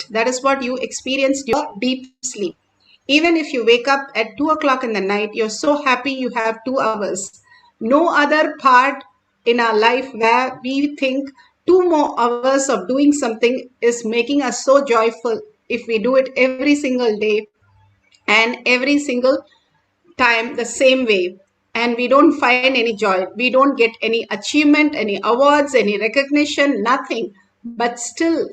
rest. That is what you experienced your deep sleep. Even if you wake up at 2 o'clock in the night, you're so happy you have 2 hours. No other part in our life where we think 2 more hours of doing something is making us so joyful if we do it every single day and every single time the same way, and we don't find any joy, we don't get any achievement, any awards, any recognition, nothing, but still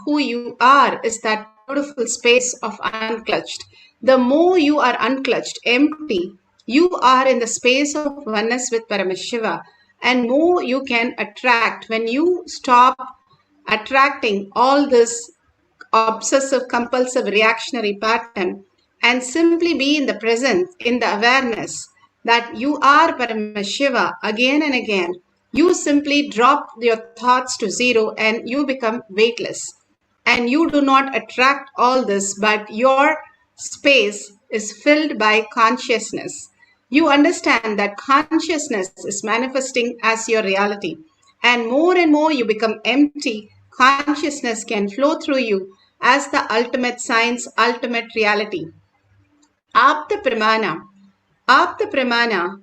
who you are is that beautiful space of unclutched. The more you are unclutched, empty, you are in the space of oneness with Paramashiva, and more you can attract when you stop attracting all this obsessive compulsive reactionary pattern and simply be in the presence, in the awareness that you are Paramashiva again and again. You simply drop your thoughts to zero and you become weightless. And you do not attract all this, but your space is filled by consciousness. You understand that consciousness is manifesting as your reality. And more you become empty, consciousness can flow through you as the ultimate science, ultimate reality. Apta Pramana. Apta Pramana,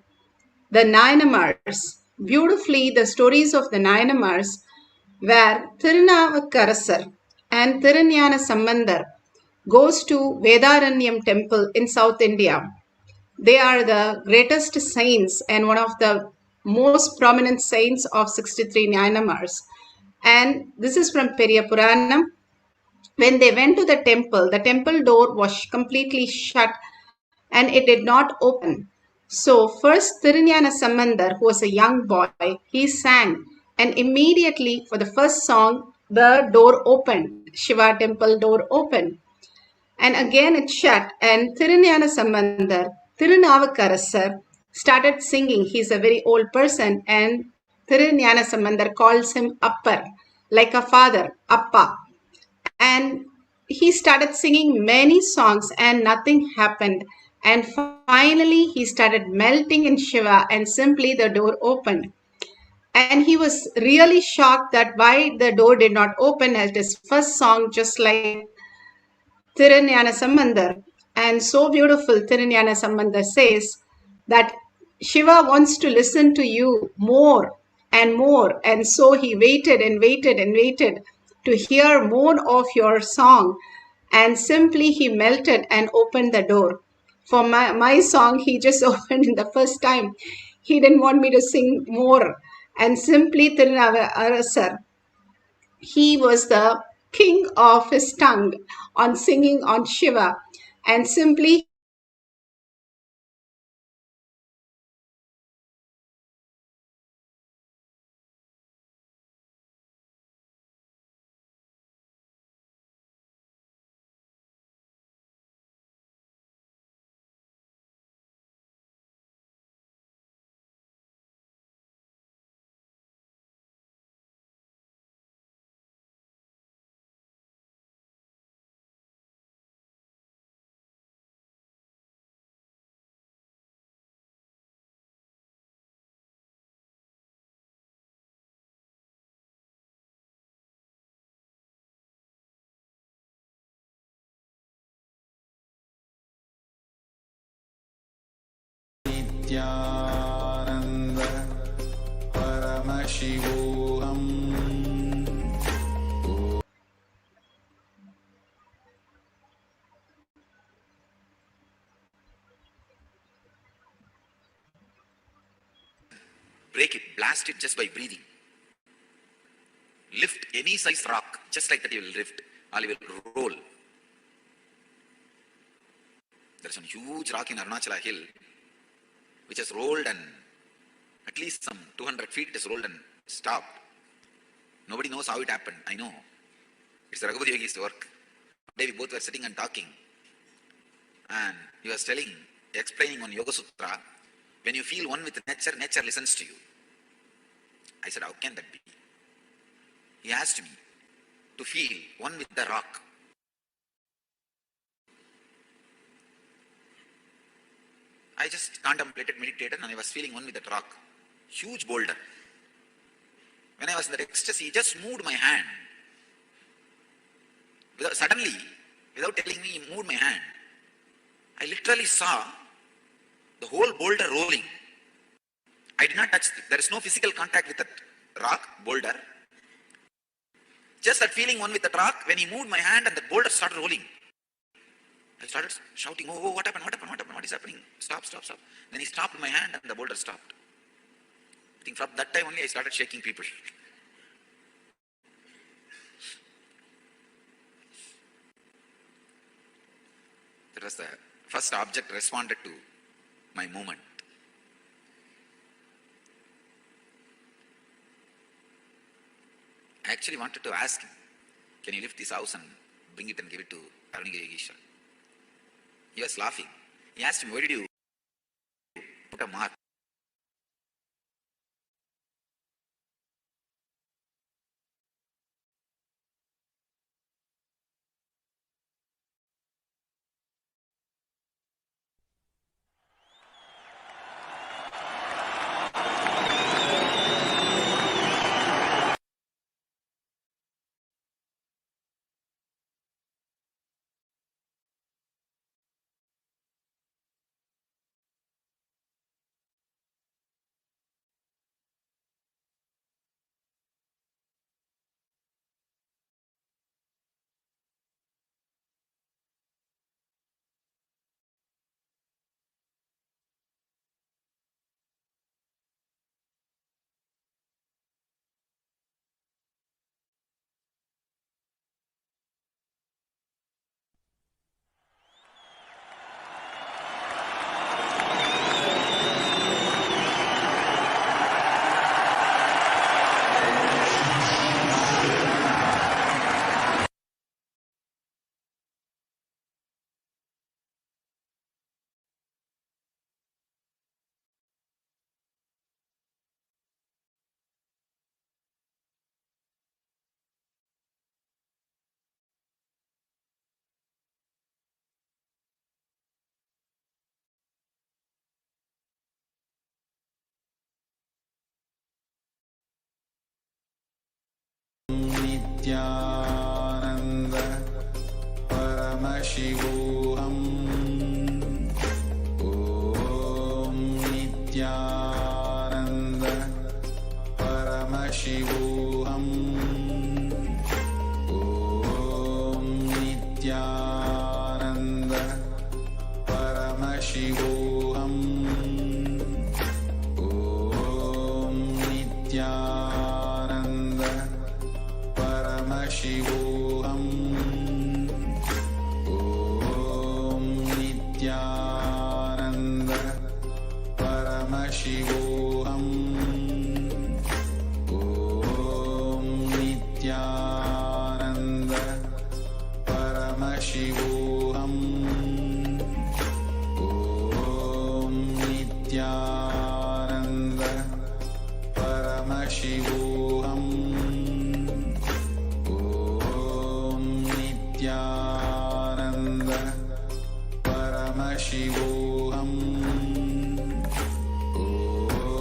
the Nayanamars, beautifully the stories of the Nayanamars, where Thirunavukarasar and Thirunyana Sambandar goes to Vedaranyam temple in South India. They are the greatest saints and one of the most prominent saints of 63 Nayanamars. And this is from Periya Puranam. When they went to the temple door was completely shut and it did not open. So first Thirunyana Sambandar, who was a young boy, he sang, and immediately for the first song, the door opened, Shiva temple door opened. And again it shut, and Thirunyana Sambandar, Thirunavukarasar, started singing. He's a very old person, and Thirunyana Sambandar calls him Appar, like a father, Appa. And he started singing many songs and nothing happened. And finally, he started melting in Shiva and simply the door opened. And he was really shocked that why the door did not open at his first song, just like Thirunyana Sambandar. And so beautiful, Thirunyana Sambandar says that Shiva wants to listen to you more and more. And so he waited and waited and waited to hear more of your song. And simply he melted and opened the door. For my song, he just opened in the first time. He didn't want me to sing more. And simply Thirunavarasar, he was the king of his tongue on singing on Shiva, and simply Nithyananda Paramashivoham. Break it, blast it just by breathing. Lift any size rock, just like that you will lift, or you will roll. There is a huge rock in Arunachala hill, which has rolled and at least some 200 feet it has rolled and stopped. Nobody knows how it happened, I know. It's Raghupati Yogi's work. One day we both were sitting and talking, and he was explaining on Yoga Sutra, when you feel one with nature, nature listens to you. I said, how can that be? He asked me to feel one with the rock. I just contemplated, meditated, and I was feeling one with that rock. huge boulder. When I was in that ecstasy, he just moved my hand. Suddenly, without telling me, he moved my hand. I literally saw the whole boulder rolling. I did not touch it. There is no physical contact with that rock, boulder. Just that feeling one with the rock, when he moved my hand and the boulder started rolling. I started shouting, oh, what happened, what is happening? Stop. Then he stopped my hand and the boulder stopped. I think from that time only I started shaking people. That was the first object responded to my movement. I actually wanted to ask him, can you lift this house and bring it and give it to Arunagiri Yogeshwar? He was laughing. He asked him, where did you put a mark? Nithyananda Paramashivoham. Om Nithyananda Paramashivoham. Om Nithyananda Paramashivoham. Om Nithyananda Paramashivoham. Om Nithyananda Paramashivoham. Om Nithyananda Paramashivoham. Om Nithyananda Paramashivoham. Om Nithyananda Paramashivoham. Om Nithyananda Paramashivoham. Om Nithyananda Paramashivoham.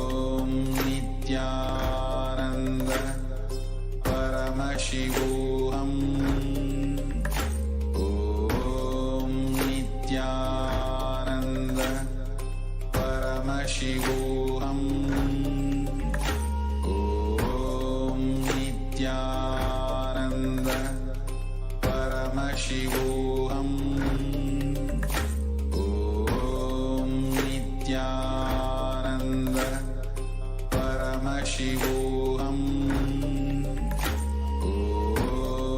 Om Nithyananda Paramashivoham. Om Nithyananda Paramashivoham. Om Nithyananda Paramashivoham. Om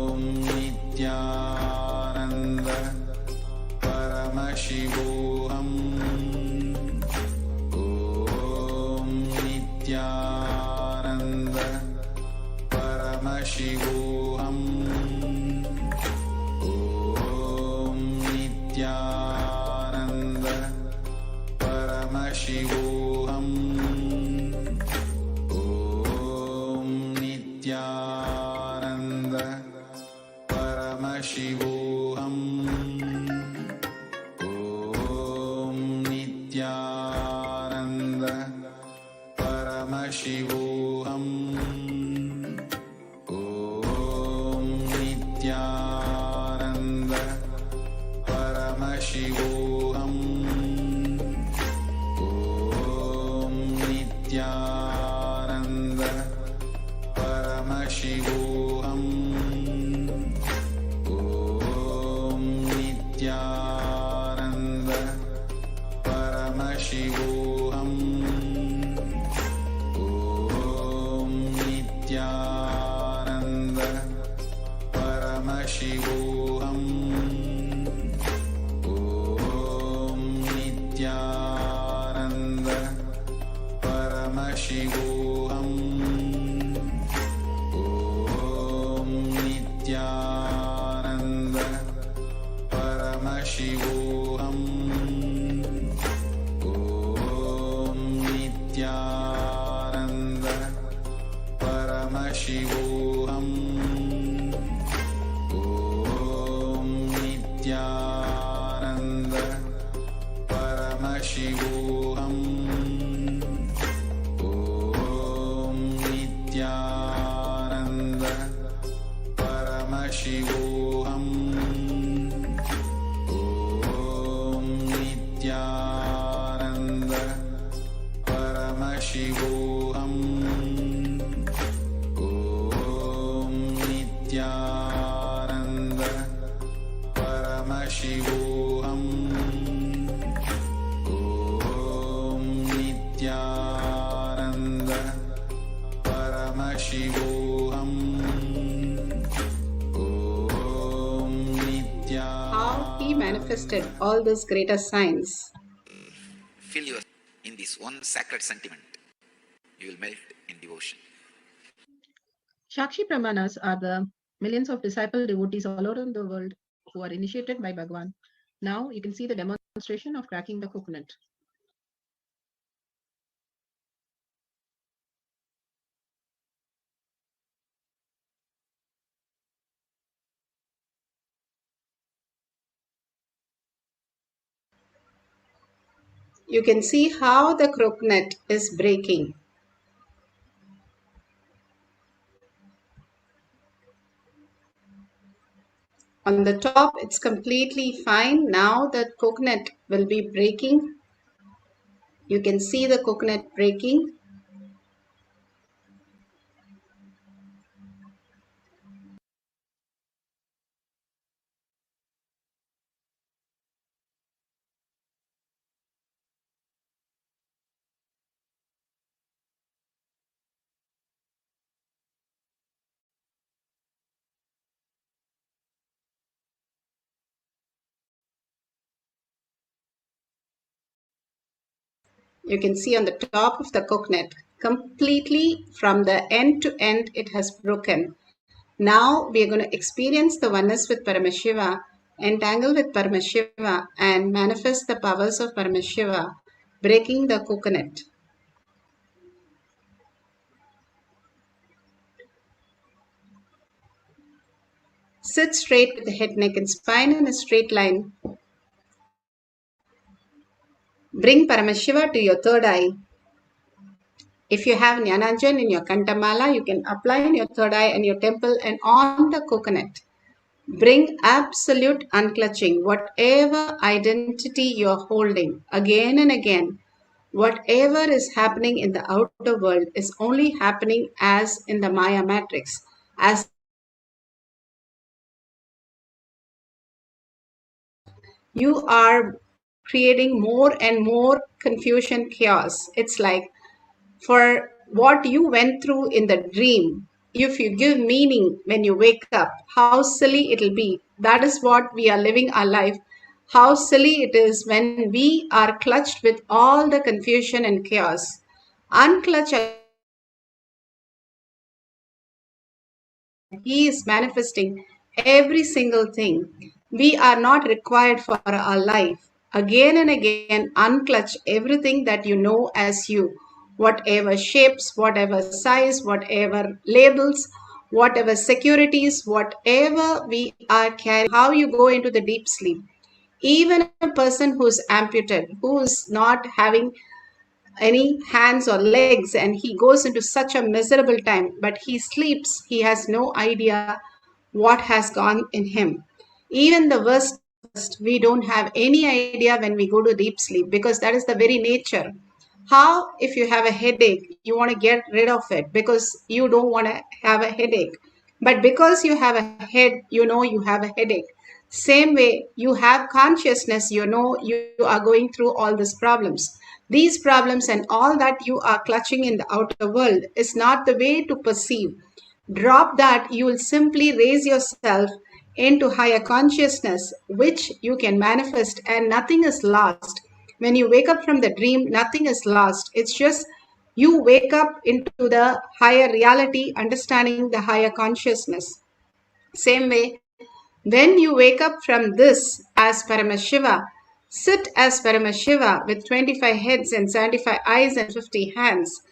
Nithyananda Paramashivoham. Om Nithyananda Paramashivoham. Om Nithyananda Paramashivoham. Om Nithyananda Paramashivoham. Om Nithyananda Paramashivoham. Om Nithyananda Paramashivoham. Om Nithyananda Paramashivoham. Om Nithyananda Paramashivoham. Om Nithyananda Paramashivoham. Om Nithyananda Paramashivoham. Om Nithyananda Paramashivoham. Om Nithyananda Paramashivoham. Om Nithyananda Paramashivoham. Om Nithyananda Paramashivoham. Om Nithyananda Paramashivoham. Om Nithyananda Paramashivoham. Om Nithyananda. How he manifested all these greater signs. Fill your in this one sacred sentiment. You will melt in devotion. Shakshi Pramanas are the millions of disciple devotees all around the world who are initiated by Bhagwan. Now you can see the demonstration of cracking the coconut. You can see how the coconut is breaking. On the top, it's completely fine. Now the coconut will be breaking. You can see the coconut breaking. You can see on the top of the coconut, completely from the end to end, it has broken. Now we are going to experience the oneness with Paramashiva, entangle with Paramashiva, and manifest the powers of Paramashiva, breaking the coconut. Sit straight with the head, neck, and spine in a straight line. Bring Paramashiva to your third eye. If you have Jnanajan in your Kantamala, you can apply in your third eye and your temple and on the coconut. Bring absolute unclutching, whatever identity you're holding, again and again. Whatever is happening in the outer world is only happening as in the Maya matrix, as you are creating more and more confusion, chaos. It's like for what you went through in the dream, if you give meaning when you wake up, how silly it'll be. That is what we are living our life. How silly it is when we are clutched with all the confusion and chaos. Unclutch. He is manifesting every single thing. We are not required for our life. Again and again, unclutch everything that you know as you. Whatever shapes, whatever size, whatever labels, whatever securities, whatever we are carrying, how you go into the deep sleep. Even a person who's amputated, who's not having any hands or legs, and he goes into such a miserable time. But he sleeps, he has no idea what has gone in him. Even the worst, we don't have any idea when we go to deep sleep, because that is the very nature. How, if you have a headache, you want to get rid of it because you don't want to have a headache. But because you have a head, you know you have a headache. Same way, you have consciousness, you know you are going through all these problems. These problems and all that you are clutching in the outer world is not the way to perceive. Drop that, you will simply raise yourself into higher consciousness, which you can manifest, and nothing is lost. When you wake up from the dream, nothing is lost. It's just you wake up into the higher reality, understanding the higher consciousness. Same way, when you wake up from this as Paramashiva, sit as Paramashiva with 25 heads and 75 eyes and 50 hands.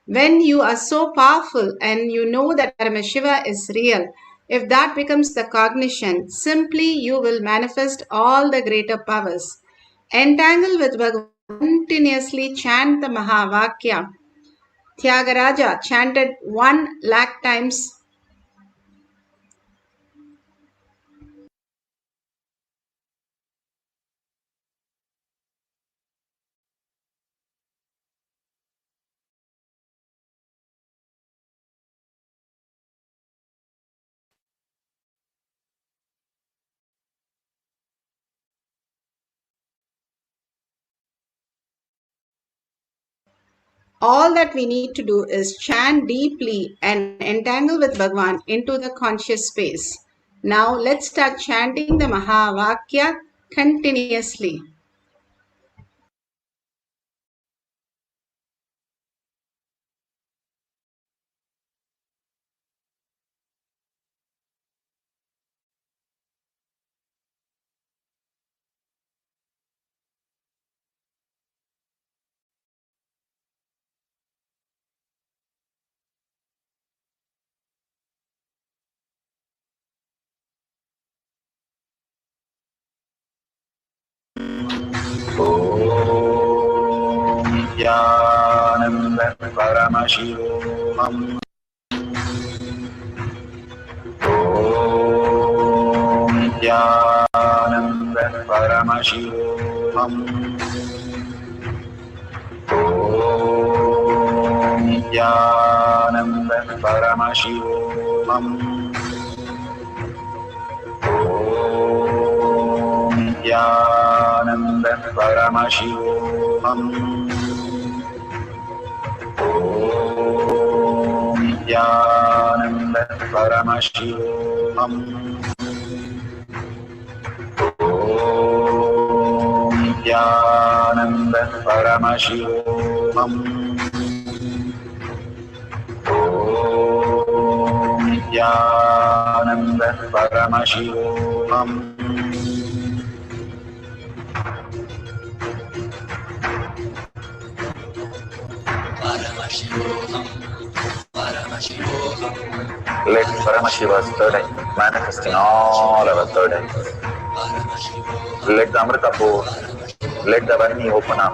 When you are so powerful and you know that Paramashiva is real, if that becomes the cognition, simply you will manifest all the greater powers. Entangle with Bhagavan, continuously chant the Mahavakya. Tyagaraja chanted 1 lakh times. All that we need to do is chant deeply and entangle with Bhagwan into the conscious space. Now let's start chanting the Mahavakya continuously. Nithyananda Paramashivoham. Om Nithyananda Paramashivoham. Om Nithyananda Paramashivoham. Om Nithyananda Paramashivoham. Om Nithyananda Paramashivoham. Om Nithyananda Paramashivoham. Om Nithyananda Paramashivoham. Let Paramashiva's third eye manifest in all our third eyes. Let the Amrita pour, let the Varni open up,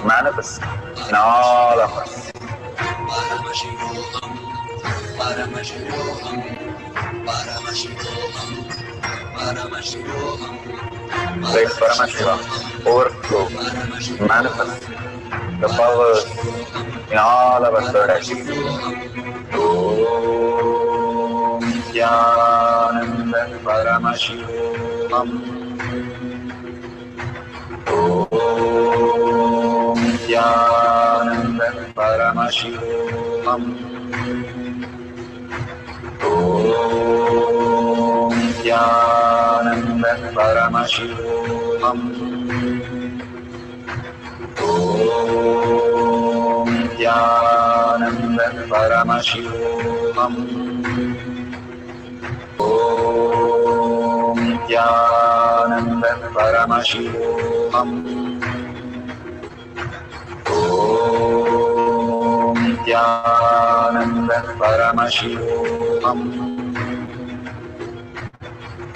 manifest in all of us. Let Paramashiva overflow, manifest the powers in all our third eyes. Om Nithyananda Paramashivoham. Om Nithyananda Paramashivoham. Om Nithyananda Paramashivoham. Om Nithyananda Paramashivoham. Om Nithyananda Paramashivoham. Om Nithyananda Paramashivoham.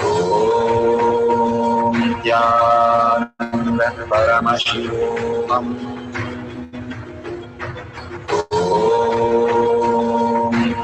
Om Nithyananda Paramashivoham.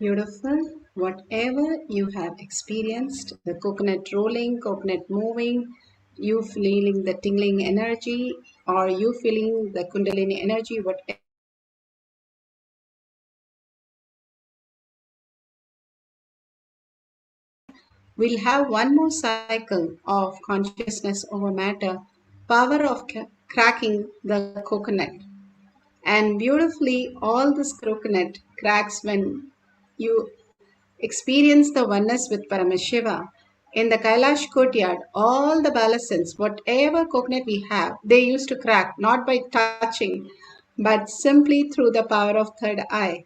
Beautiful. Whatever you have experienced, the coconut rolling, coconut moving, you feeling the tingling energy, or you feeling the Kundalini energy, whatever we'll have one more cycle of consciousness over matter, power of cracking the coconut. And beautifully, all this coconut cracks when you experience the oneness with Paramashiva. In the Kailash courtyard, all the balasins, whatever coconut we have, they used to crack not by touching, but simply through the power of third eye.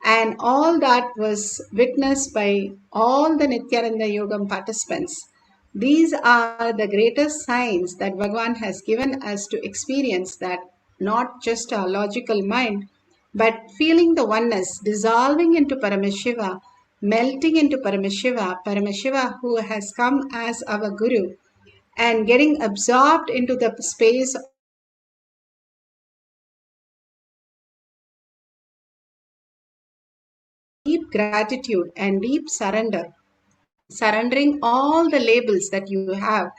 And all that was witnessed by all the Nithyananda Yogam participants. These are the greatest signs that Bhagavan has given us to experience that not just our logical mind, but feeling the oneness, dissolving into Paramashiva, melting into Paramashiva, Paramashiva who has come as our Guru, and getting absorbed into the space of deep gratitude and deep surrender, surrendering all the labels that you have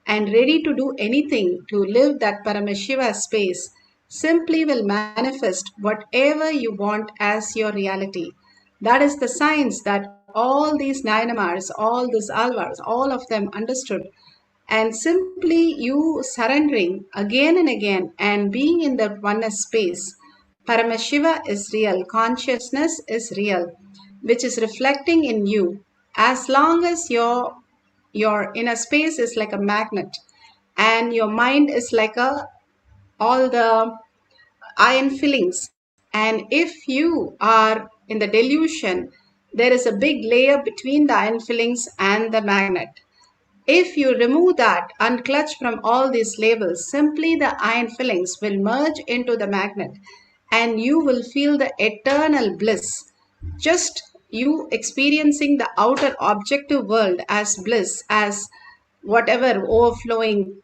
and ready to do anything to live that Paramashiva space, simply will manifest whatever you want as your reality. That is the science that all these Nayanamars, all these Alvars, all of them understood. And simply you surrendering again and again and being in that oneness space. Paramashiva is real, consciousness is real, which is reflecting in you. As long as your inner space is like a magnet and your mind is like a all the iron fillings, and if you are in the delusion, there is a big layer between the iron fillings and the magnet. If you remove that, unclutch from all these labels, simply the iron fillings will merge into the magnet and you will feel the eternal bliss. Just you experiencing the outer objective world as bliss, as whatever overflowing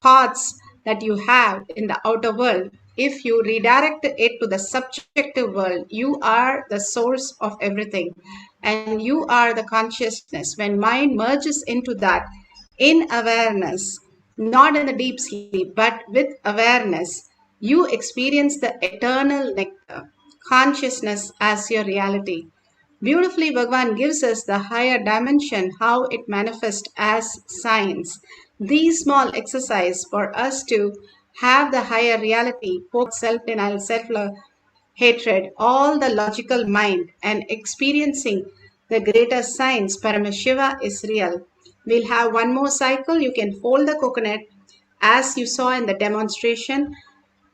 thoughts that you have in the outer world, if you redirect it to the subjective world, you are the source of everything and you are the consciousness. When mind merges into that in awareness, not in the deep sleep, but with awareness, you experience the eternal nectar, consciousness as your reality. Beautifully, Bhagavan gives us the higher dimension, how it manifests as science. These small exercise for us to have the higher reality, self-denial, self-love, hatred, all the logical mind and experiencing the greater science, Paramashiva is real. We'll have one more cycle. You can fold the coconut as you saw in the demonstration,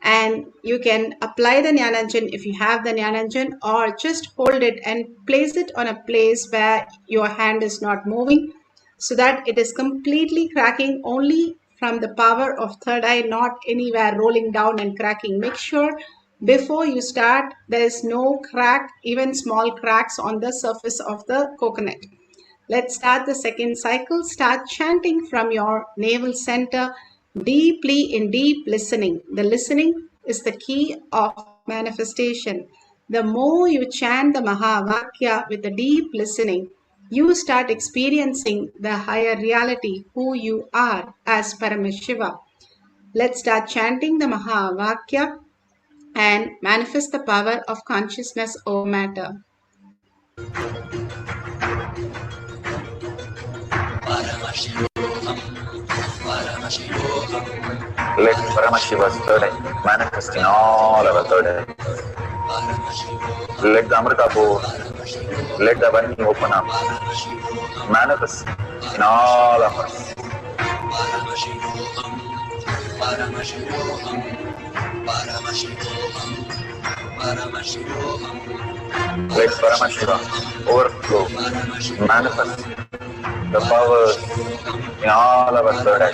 and you can apply the Jnananjan if you have the Jnananjan, or just hold it and place it on a place where your hand is not moving, so that it is completely cracking only from the power of third eye, not anywhere rolling down and cracking. Make sure before you start there is no crack, even small cracks on the surface of the coconut. Let's start the second cycle. Start chanting from your navel center deeply in deep listening. The listening is the key of manifestation. The more you chant the Mahavakya with the deep listening, you start experiencing the higher reality, who you are as Paramashiva. Let's start chanting the Mahavakya and manifest the power of consciousness over matter. Let Paramashiva's third eye manifest in all our third eye. Let the Amrita pour, let the Vani open up, manifest in all of us. Let Paramashiva overflow, manifest the powers in all our third eye.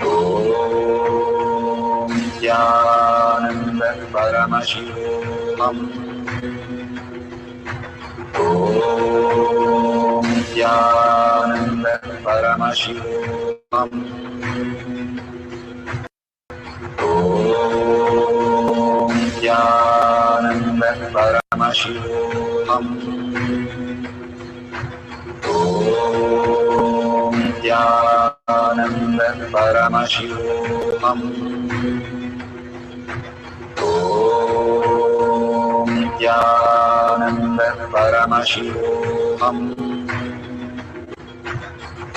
Om Nithyananda Paramashivoham. Om Nithyananda Paramashivoham. Om Nithyananda Paramashivoham. Paramashivoham. Om Nithyananda Paramashivoham. Om Nithyananda Paramashivoham.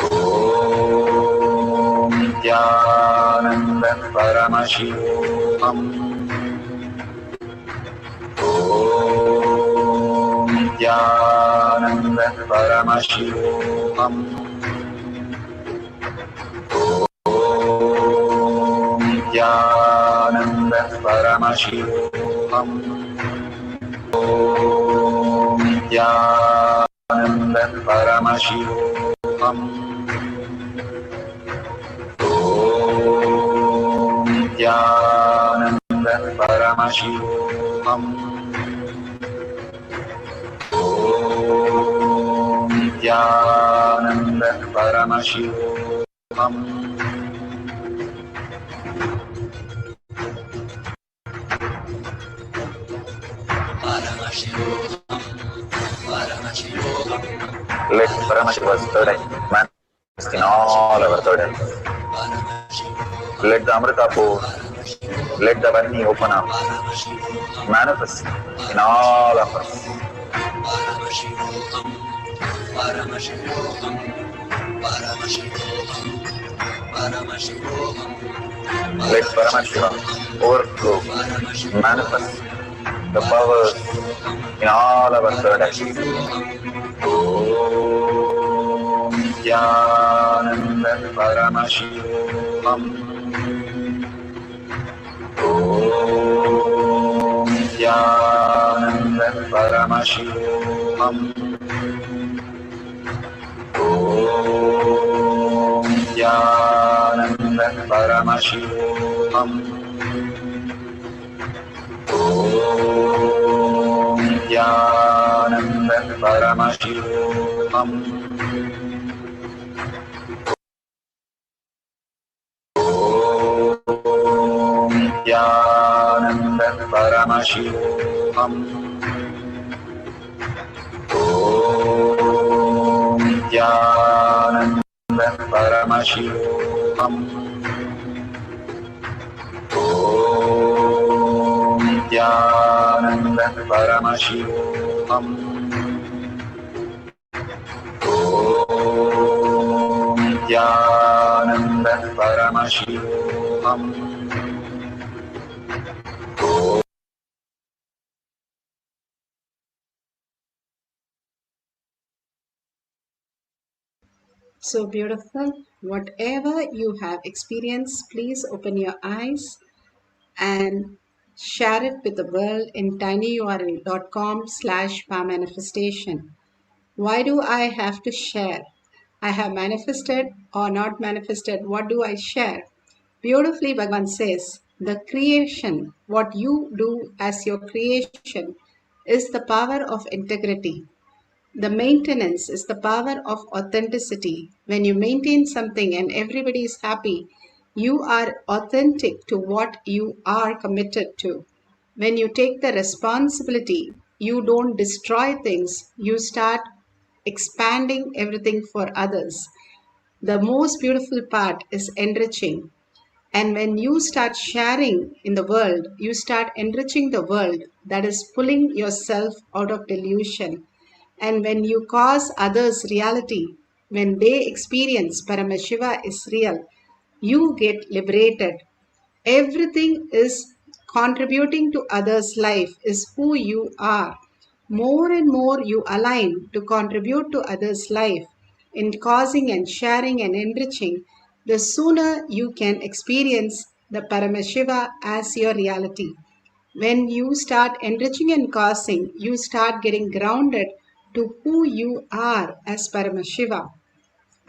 Om Nithyananda Paramashivoham. Om Nithyananda Paramashivoham. Om Nithyananda Paramashivoham. Om Nithyananda Paramashivoham. Om Nithyananda Paramashivoham. Om Nithyananda Paramashivoham. Let Paramashiva's third eye manifest in all our third eyes. Let the Amrita pour, let the Varni open up, manifest in all of us. Paramashivoham, Paramashivoham, Paramashivoham, Paramashivoham. Let Paramashiva overflow, manifest the powers in all our third eyes. Om Nithyananda Paramashivoham. Om Nithyananda Paramashivoham. Om Nithyananda Paramashivoham. Om Nithyananda Paramashivoham. Om Nithyananda Paramashivoham. Om Nithyananda Paramashivoham. Om Nithyananda Paramashivoham. Om Nithyananda Paramashivoham. So beautiful. Whatever you have experienced, please open your eyes and share it with the world in tinyurl.com/powermanifestation. Why do I have to share? I have manifested or not manifested. What do I share? Beautifully, Bhagavan says, the creation, what you do as your creation, is the power of integrity. The maintenance is the power of authenticity. When you maintain something and everybody is happy, you are authentic to what you are committed to. When you take the responsibility, you don't destroy things, you start expanding everything for others. The most beautiful part is enriching. And when you start sharing in the world, you start enriching the world, that is pulling yourself out of delusion. And when you cause others reality, when they experience Paramashiva is real, you get liberated. Everything is contributing to others' life is who you are. More and more you align to contribute to others' life in causing and sharing and enriching, the sooner you can experience the Paramashiva as your reality. When you start enriching and causing, you start getting grounded to who you are as Paramashiva.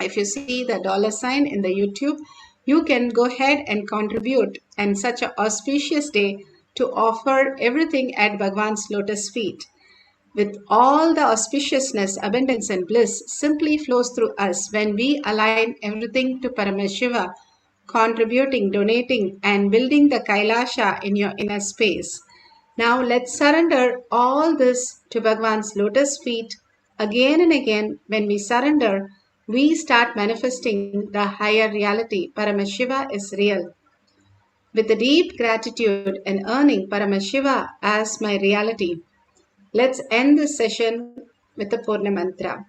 If you see the dollar sign in the YouTube, you can go ahead and contribute and such an auspicious day to offer everything at Bhagwan's lotus feet. With all the auspiciousness, abundance and bliss simply flows through us when we align everything to Paramashiva, contributing, donating and building the Kailasa in your inner space. Now let's surrender all this to Bhagwan's lotus feet. Again and again, when we surrender, we start manifesting the higher reality. Paramashiva is real. With the deep gratitude and earning Paramashiva as my reality, let's end this session with the Purna Mantra.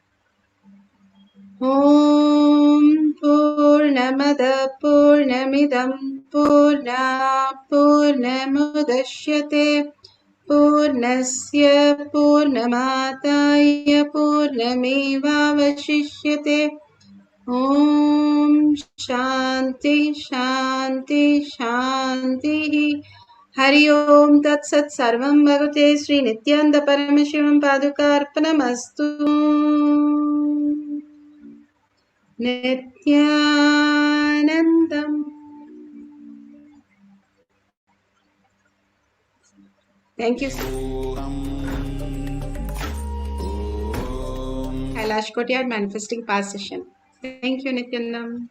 Om Purnamada Purnamidam Purna Purnamudashyate Purnasya Purnamataya Purnamevavashishyate Om Shanti Shanti Shanti Hari Om Tat Sat Sarvam Bhagavate Sri Nithyananda Paramashivam Padukarpanamastu Nithyanandam. Thank you. Kailash Kotyar Manifesting Past Session. Thank you, Nityanam.